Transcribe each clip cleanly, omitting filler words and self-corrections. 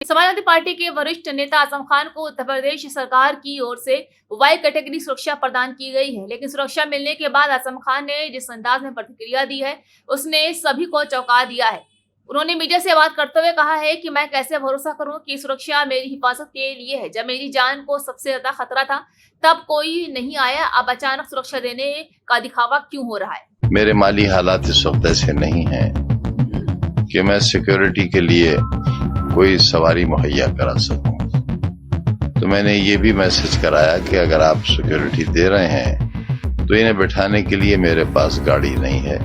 Samajwadi party के वरिष्ठ नेता आजम खान को उत्तर प्रदेश सरकार की ओर से वाई कैटेगरी सुरक्षा प्रदान की गई है, लेकिन सुरक्षा मिलने के बाद आजम खान ने जिस अंदाज में प्रतिक्रिया दी है उसने सभी को चौंका दिया है। उन्होंने मीडिया से बात करते हुए कहा है कि मैं कैसे भरोसा करूं कि सुरक्षा मेरी हिफाजत के लिए है। जब मेरी जान को सबसे ज्यादा खतरा था तब कोई नहीं आया, अब अचानक सुरक्षा देने का दिखावा क्यों हो रहा है। मेरे माली हालात इस वक्त ऐसे नहीं हैं कि मैं सिक्योरिटी के लिए कोई सवारी मुहैया करा सकूं। तो मैंने ये भी मैसेज कराया कि अगर आप सिक्योरिटी दे रहे हैं तो इन्हें बिठाने के लिए मेरे पास गाड़ी नहीं है।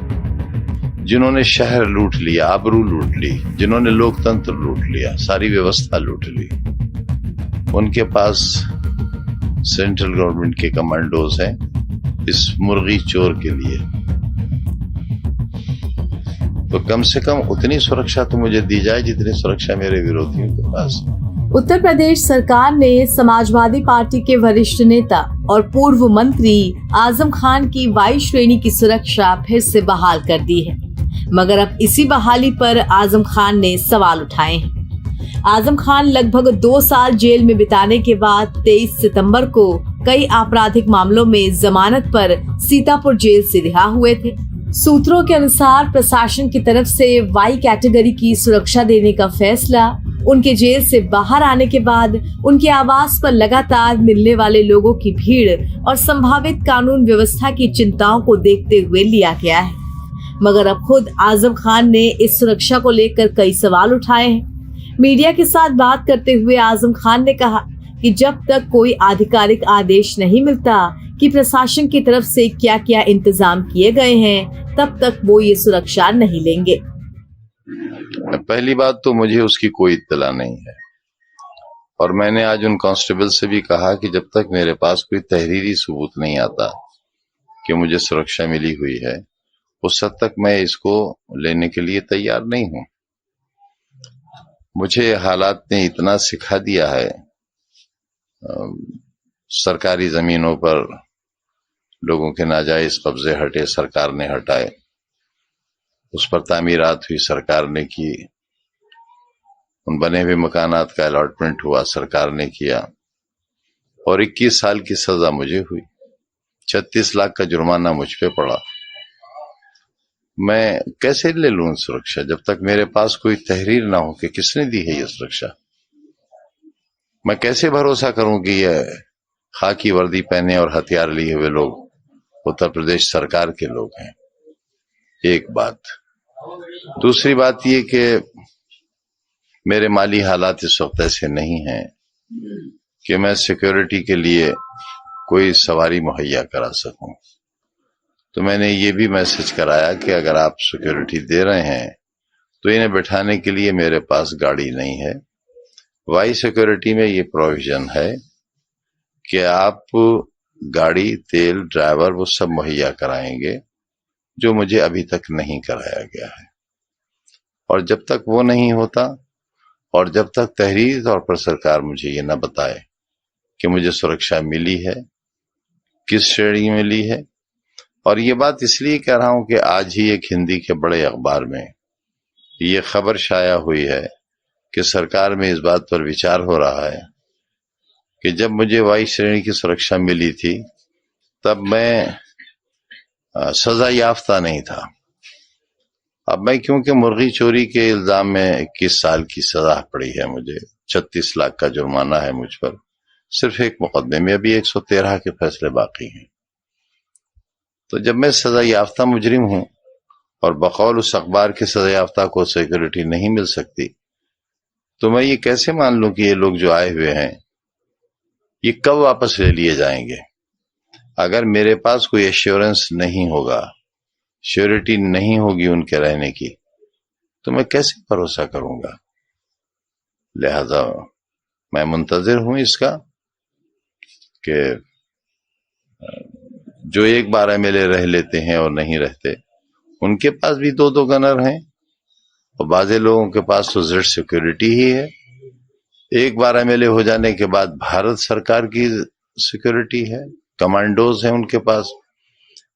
जिन्होंने शहर लूट लिया, आबरू लूट ली, जिन्होंने लोकतंत्र लूट लिया, सारी व्यवस्था लूट ली, उनके पास सेंट्रल गवर्नमेंट के कमांडोज हैं इस मुर्गी चोर के लिए। तो कम से कम उतनी सुरक्षा तो मुझे दी जाए जितनी सुरक्षा मेरे विरोधियों के पास। उत्तर प्रदेश सरकार ने समाजवादी पार्टी के वरिष्ठ नेता और पूर्व मंत्री आजम खान की वाई श्रेणी की सुरक्षा फिर से बहाल कर दी है, मगर अब इसी बहाली पर आजम खान ने सवाल उठाए हैं। आजम खान लगभग 2 साल जेल में बिताने के बाद 23 सितंबर को कई आपराधिक मामलों में जमानत पर सीतापुर जेल से रिहा हुए थे। सूत्रों के अनुसार प्रशासन की तरफ से वाई कैटेगरी की सुरक्षा देने का फैसला उनके जेल से बाहर आने के बाद उनके आवास पर लगातार मिलने वाले लोगों की भीड़ और संभावित कानून व्यवस्था की चिंताओं को देखते हुए लिया गया है। मगर अब खुद आजम खान ने इस सुरक्षा को लेकर कई सवाल उठाए हैं। मीडिया के साथ बात करते हुए आजम खान ने कहा कि जब तक कोई आधिकारिक आदेश नहीं मिलता कि प्रशासन की तरफ से क्या क्या इंतजाम किए गए हैं, तब तक वो ये सुरक्षा नहीं लेंगे। पहली बात तो मुझे उसकी कोई इत्तला नहीं है, और मैंने आज उन कांस्टेबल से भी कहा कि जब तक मेरे पास कोई तहरीरी सबूत नहीं आता कि मुझे सुरक्षा मिली हुई है, उस हद तक मैं इसको लेने के लिए तैयार नहीं हूं। मुझे हालात ने इतना सिखा दिया है, सरकारी जमीनों पर लोगों के नाजायज कब्जे हटे, सरकार ने हटाए, उस पर तामीरात हुई, सरकार ने की, उन बने हुए मकानात का अलॉटमेंट हुआ, सरकार ने किया, और 21 साल की सजा मुझे हुई, 36 लाख का जुर्माना मुझ पे पड़ा। मैं कैसे ले लूं सुरक्षा जब तक मेरे पास कोई तहरीर ना हो कि किसने दी है ये सुरक्षा। मैं कैसे भरोसा करूं कि ये खाकी वर्दी पहने और हथियार लिए हुए लोग उत्तर प्रदेश सरकार के लोग हैं। एक बात। दूसरी बात ये कि मेरे माली हालात इस वक्त ऐसे नहीं हैं कि मैं सिक्योरिटी के लिए कोई सवारी मुहैया करा सकूं। तो मैंने ये भी मैसेज कराया कि अगर आप सिक्योरिटी दे रहे हैं तो इन्हें बिठाने के लिए मेरे पास गाड़ी नहीं है। वाई सिक्योरिटी में ये प्रोविजन है कि आप गाड़ी, तेल, ड्राइवर वो सब मुहैया कराएंगे, जो मुझे अभी तक नहीं कराया गया है। और जब तक वो नहीं होता और जब तक तहरीरी तौर पर सरकार मुझे ये न बताए कि मुझे सुरक्षा मिली है, किस श्रेणी में मिली है, और ये बात इसलिए कह रहा हूं कि आज ही एक हिंदी के बड़े अखबार में ये खबर शाया हुई है कि सरकार में इस बात पर विचार हो रहा है कि जब मुझे वाई श्रेणी की सुरक्षा मिली थी तब मैं सजा याफ्ता नहीं था। अब मैं क्योंकि मुर्गी चोरी के इल्जाम में 21 साल की सजा पड़ी है, मुझे 36 लाख का जुर्माना है मुझ पर, सिर्फ एक मुकदमे में अभी 113 के फैसले बाकी हैं। तो जब मैं सजा याफ्ता मुजरिम हूं और बकौल उस अखबार के सजा याफ्ता को सिक्योरिटी नहीं मिल सकती, तो मैं ये कैसे मान लूं कि ये लोग जो आए हुए हैं ये कब वापस ले लिए जाएंगे। अगर मेरे पास कोई एश्योरेंस नहीं होगा, श्योरिटी नहीं होगी उनके रहने की, तो मैं कैसे भरोसा करूंगा। लिहाजा मैं मुंतजिर हूं इसका कि जो एक 12 MLA रह लेते हैं और नहीं रहते, उनके पास भी 2-2 गनर हैं, और बाजे लोगों के पास तो जेड सिक्योरिटी ही है। एक 12 MLA हो जाने के बाद भारत सरकार की सिक्योरिटी है, कमांडोज हैं उनके पास।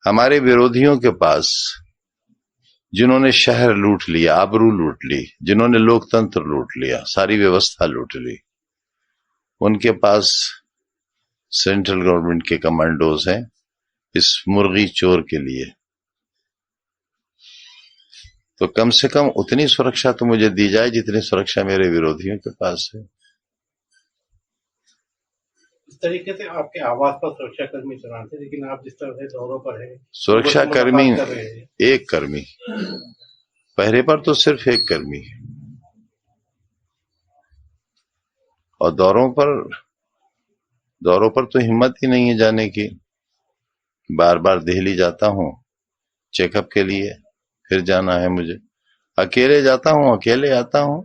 हमारे विरोधियों के पास जिन्होंने शहर लूट लिया, आबरू लूट ली, जिन्होंने लोकतंत्र लूट लिया, सारी व्यवस्था लूट ली, उनके पास सेंट्रल गवर्नमेंट के कमांडोज हैं इस मुर्गी चोर के लिए। तो कम से कम उतनी सुरक्षा तो मुझे दी जाए जितनी सुरक्षा मेरे विरोधियों के पास है। इस तरीके से आपके आवास पर सुरक्षा कर्मी तैनात थे, लेकिन आप जिस तरह से दौरों पर हैं, सुरक्षा कर्मी कर रहे हैं। एक कर्मी, पहरे पर तो सिर्फ एक कर्मी, और दौरों पर तो हिम्मत ही नहीं है जाने की। बार बार दिल्ली जाता हूं चेकअप के लिए, फिर जाना है मुझे, अकेले जाता हूं, अकेले आता हूं।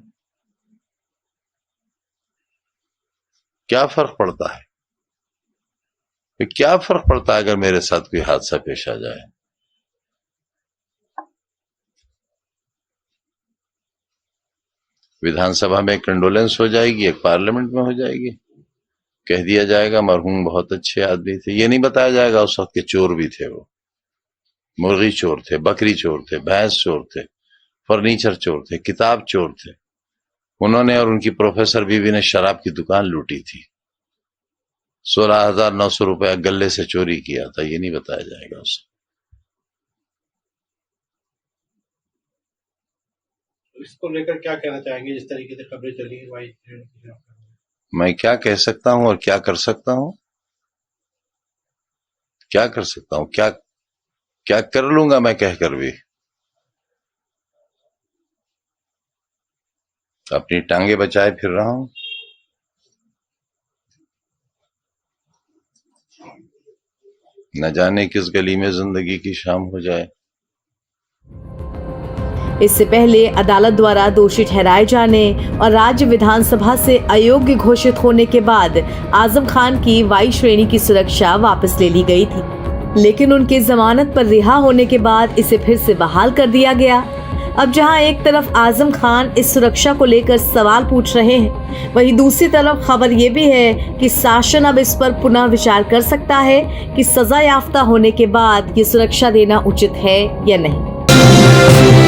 क्या फर्क पड़ता है? क्या फर्क पड़ता है अगर मेरे साथ कोई हादसा पेश आ जाए? विधानसभा में कंडोलेंस हो जाएगी, एक पार्लियामेंट में हो जाएगी, कह दिया जाएगा मरहूम बहुत अच्छे आदमी थे। ये नहीं बताया जाएगा उस वक्त के चोर भी थे, वो मुर्गी चोर थे, बकरी चोर थे, भैंस चोर थे, फर्नीचर चोर थे, किताब चोर थे। उन्होंने और उनकी प्रोफेसर बीवी ने शराब की दुकान लूटी थी, 16,900 रुपया गले से चोरी किया था, ये नहीं बताया जाएगा उसे। इसको लेकर क्या कहना चाहेंगे, जिस तरीके से खबरें चली है वाई श्रेणी के खिलाफ? मैं क्या कह सकता हूं और क्या कर सकता हूं? क्या कर सकता हूं? क्या कर लूंगा मैं कहकर भी? अपनी टांगे बचाए फिर रहा हूं। न जाने किस गली में जिंदगी की शाम हो जाए। इससे पहले अदालत द्वारा दोषी ठहराए जाने और राज्य विधानसभा से अयोग्य घोषित होने के बाद आजम खान की वाई श्रेणी की सुरक्षा वापस ले ली गई थी, लेकिन उनके जमानत पर रिहा होने के बाद इसे फिर से बहाल कर दिया गया। अब जहां एक तरफ आजम खान इस सुरक्षा को लेकर सवाल पूछ रहे हैं, वहीं दूसरी तरफ खबर ये भी है कि शासन अब इस पर पुनः विचार कर सकता है कि सजा याफ्ता होने के बाद ये सुरक्षा देना उचित है या नहीं।